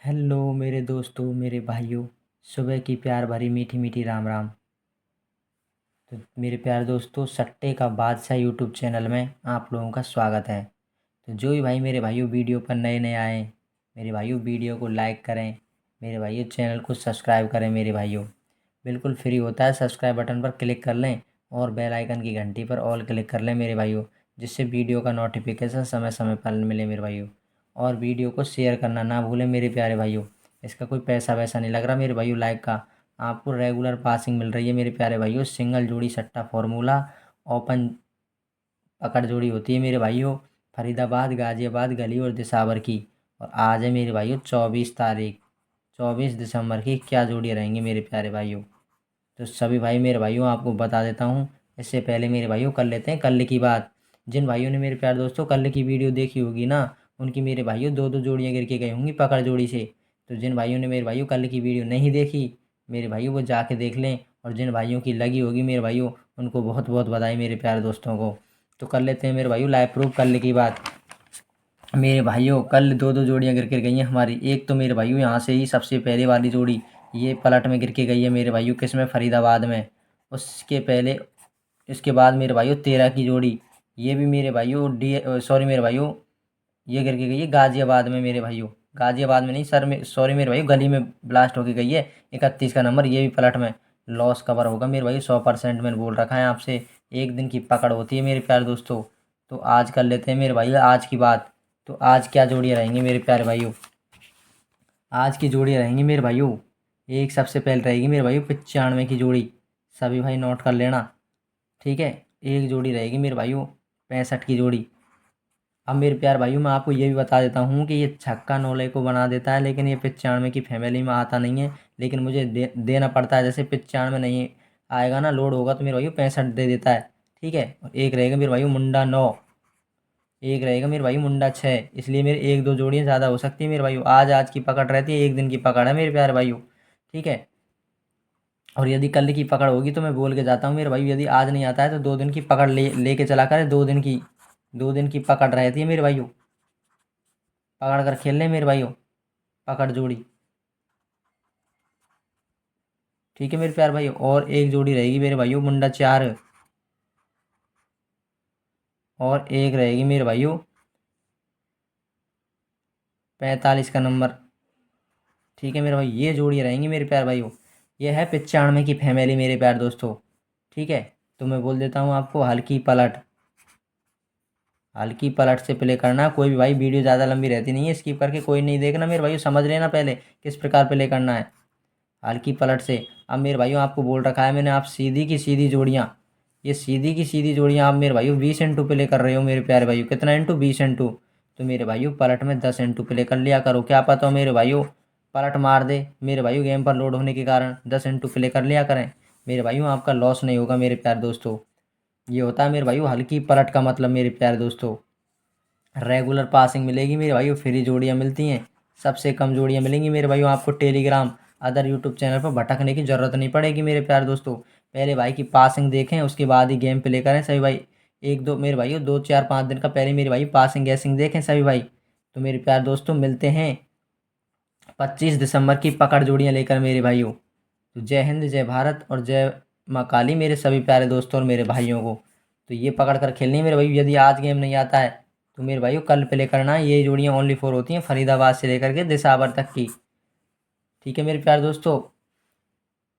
Hello मेरे दोस्तों, मेरे भाइयों। सुबह की प्यार भरी मीठी मीठी राम राम। तो मेरे प्यारे दोस्तों, सट्टे का बादशाह यूट्यूब चैनल में आप लोगों का स्वागत है। तो जो भी भाई मेरे भाइयों वीडियो पर नए नए आए, मेरे भाइयों वीडियो को लाइक करें, मेरे भाइयों चैनल को सब्सक्राइब करें। मेरे भाइयों बिल्कुल फ्री होता है, सब्सक्राइब बटन पर क्लिक कर लें और बेल आइकन की घंटी पर ऑल क्लिक कर लें मेरे भाइयों, जिससे वीडियो का नोटिफिकेशन समय समय पर मिले मेरे भाइयों। और वीडियो को शेयर करना ना भूलें मेरे प्यारे भाइयों। इसका कोई पैसा वैसा नहीं लग रहा मेरे भाइयों, लाइक का। आपको रेगुलर पासिंग मिल रही है मेरे प्यारे भाइयों। सिंगल जोड़ी सट्टा फॉर्मूला ओपन पकड़ जोड़ी होती है मेरे भाइयों, फरीदाबाद, गाजियाबाद, गली और दिसावर की। और आज है मेरे भाइयों 24 तारीख, 24 दिसंबर की। क्या जोड़ी रहेंगी मेरे प्यारे भाइयों। तो सभी भाई मेरे भाइयों आपको बता देता हूँ। इससे पहले मेरे भाइयों कर लेते हैं कल की बात। जिन भाइयों ने मेरे प्यारे दोस्तों कल की वीडियो देखी होगी ना, उनकी मेरे भाइयों दो दो जोड़ियाँ गिर के गई होंगी पकड़ जोड़ी से। तो जिन भाइयों ने मेरे भाइयों कल की वीडियो नहीं देखी, मेरे भाइयों वो जाके देख लें। और जिन भाइयों की लगी होगी मेरे भाइयों, उनको बहुत बहुत बधाई मेरे प्यारे दोस्तों को। तो कर लेते हैं मेरे भाइयों लाइव प्रूफ कल की बात। मेरे भाइयों कल दो दो जोड़ियाँ गिर के गई हैं हमारी। एक तो मेरे भाइयों यहाँ से ही सबसे पहले वाली जोड़ी, ये पलट में गिर के गई है मेरे भाइयों, किस में, फरीदाबाद में। उसके पहले, इसके बाद मेरे भाइयों 13 की जोड़ी, ये भी मेरे भाइयों सॉरी मेरे भाइयों, ये गिर के गई है गाजियाबाद में मेरे भाइयों। गाजियाबाद में नहीं सर, में सॉरी मेरे भाइयों, गली में ब्लास्ट होके गई है। 31 का नंबर, ये भी पलट में। लॉस कवर होगा मेरे भाई 100%। मैंने बोल रखा है आपसे, एक दिन की पकड़ होती है मेरे प्यारे दोस्तों। तो आज कर लेते हैं मेरे भाई आज की बात। तो आज क्या जोड़ियाँ रहेंगी मेरे प्यारे भाइयों। आज की जोड़ियाँ रहेंगी मेरे भाइयों, एक सबसे पहले रहेगी मेरे भाइयों 95 की जोड़ी। सभी भाई नोट कर लेना, ठीक है। एक जोड़ी रहेगी मेरे भाइयों 65 की जोड़ी। अब मेरे प्यार भाइयों मैं आपको ये भी बता देता हूँ कि ये छक्का नौले को बना देता है, लेकिन ये 95 की फैमिली में आता नहीं है। लेकिन मुझे देना पड़ता है, जैसे 95 नहीं आएगा ना, लोड होगा तो मेरे भाइयों 65 दे देता है, ठीक है। और एक रहेगा मेरे भाइयों मुंडा 9, एक रहेगा मेरे भाई मुंडा 6। इसलिए मेरे एक दो जोड़ियाँ ज़्यादा हो सकती है मेरे भाइयों। आज आज की पकड़ रहती है, एक दिन की पकड़ है मेरे प्यारे भाइयों, ठीक है। और यदि कल की पकड़ होगी तो मैं बोल के जाता हूँ मेरे भाई, यदि आज नहीं आता है तो 2 दिन की पकड़ लेके चला कर। 2 दिन की पकड़ रहती है मेरे भाइयों, पकड़ कर खेल लें मेरे भाइयों, पकड़ जोड़ी, ठीक है मेरे प्यार भाइयों। और एक जोड़ी रहेगी मेरे भाइयों मुंडा 4, और एक रहेगी मेरे भाइयों 45 का नंबर, ठीक है मेरे भाई। ये जोड़ी रहेंगी मेरे प्यार भाइयों। ये है 95 की फैमिली मेरे प्यार दोस्तों, ठीक है। तो मैं बोल देता हूँ आपको, हल्की पलट, हल्की पलट से प्ले करना। कोई भी भाई, वीडियो ज़्यादा लंबी रहती नहीं है, स्किप करके कोई नहीं देखना मेरे भाइयों, समझ लेना पहले किस प्रकार प्ले करना है, हल्की पलट से। अब मेरे भाइयों आपको बोल रखा है मैंने, आप सीधी की सीधी जोड़ियाँ, ये सीधी की सीधी जोड़ियाँ आप मेरे भाइयों 20 इंटू प्ले कर रहे हो मेरे प्यारे भाइयों। कितना इंटू, 20 इंटू। तो मेरे भाइयों पलट में 10 इंटू प्ले कर लिया करो, क्या पता हो मेरे भाइयों पलट मार दे मेरे भाइयों, गेम पर लोड होने के कारण 10 इंटू प्ले कर लिया करें मेरे भाइयों, आपका लॉस नहीं होगा मेरे प्यारे दोस्तों। ये होता है मेरे भाइयों हल्की पलट का मतलब मेरे प्यारे दोस्तों। रेगुलर पासिंग मिलेगी मेरे भाइयों, फ्री जोड़ियाँ मिलती हैं, सबसे कम जोड़ियाँ मिलेंगी मेरे भाइयों आपको। टेलीग्राम अदर यूट्यूब चैनल पर भटकने की ज़रूरत नहीं पड़ेगी मेरे प्यारे दोस्तों। पहले भाई की पासिंग देखें, उसके बाद ही गेम प्ले करें सभी भाई। एक दो मेरे भाइयों 2 4 5 दिन का पहले मेरे भाई पासिंग गैसिंग देखें सभी भाई। तो मेरे प्यारे दोस्तों मिलते हैं 25 दिसंबर की पकड़ जोड़ियाँ लेकर मेरे भाइयों। तो जय हिंद, जय भारत और जय माँ काली मेरे सभी प्यारे दोस्तों और मेरे भाइयों को। तो ये पकड़ कर खेलनी है मेरे भाई, यदि आज गेम नहीं आता है तो मेरे भाइयों कल प्ले करना है। ये जोड़ियाँ ओनली 4 होती हैं, फरीदाबाद से लेकर के दिसावर तक की, ठीक है मेरे प्यारे दोस्तों।